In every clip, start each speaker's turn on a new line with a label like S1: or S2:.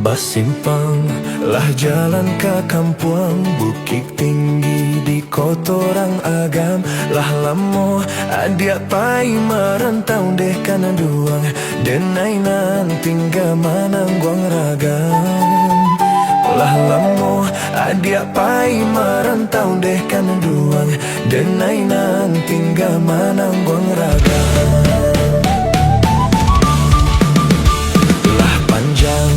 S1: Basimpang lah jalan ke kampung, Bukit tinggi di kotorang agam. Lah lamo adia pai merantau deh kana duang, denai nan tinggal manangguang ragam. Lah lamo adia pai merantau deh kana duang, denai nan tinggal manangguang ragam. Lah panjang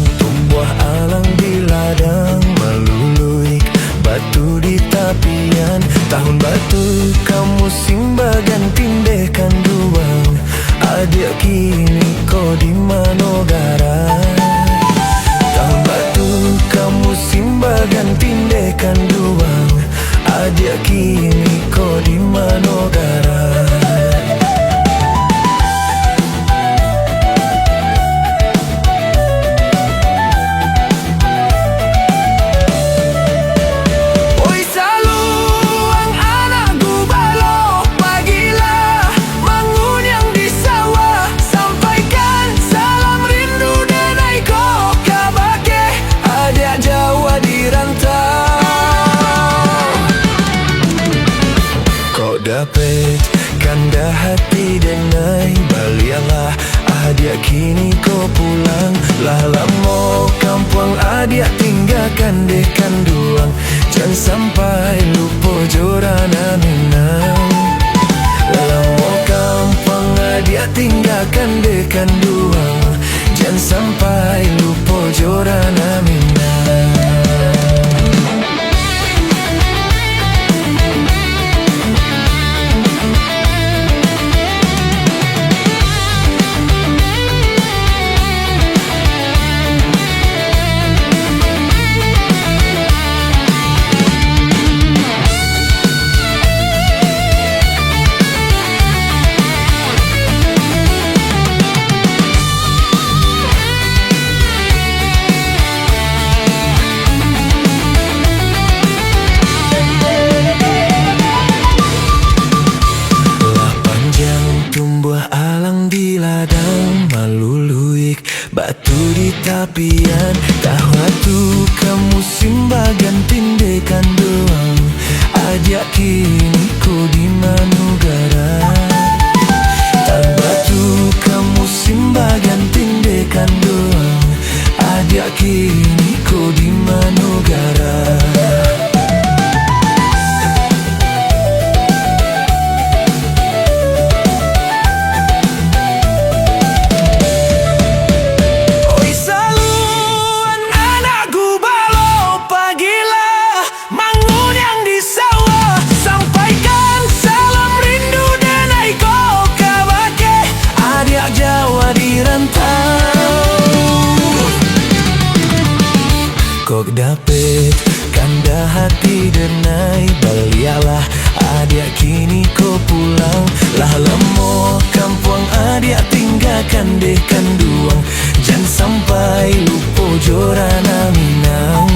S1: buah alang di ladang, meluluik batu di tapian. Tahun batu kamu simbagan tindekan duang, adik kini kau di manogara. Tahun batu kamu simbagan tindekan duang, adik kini kau di manogara. Dapet kanda hati denai balialah, adia kini kau pulang. Lah lamo kampung adia tinggalkan dekan duang, jangan sampai lupa jorana minang. Lah lamo kampung adia tinggalkan dekan duang, jangan sampai lupa jorana minang. Batu di tapian, tahwatu kamu simbagan tindekan doang, ajak kini ku di manugara. Batu kamu simbagan tindekan doang, ajak kini ku di manugara. Kok dapet kanda hati denai balialah, adia kini kau pulang. Lah lemo kampung adia tinggalkan dekan duang, jangan sampai lupa jorana minang.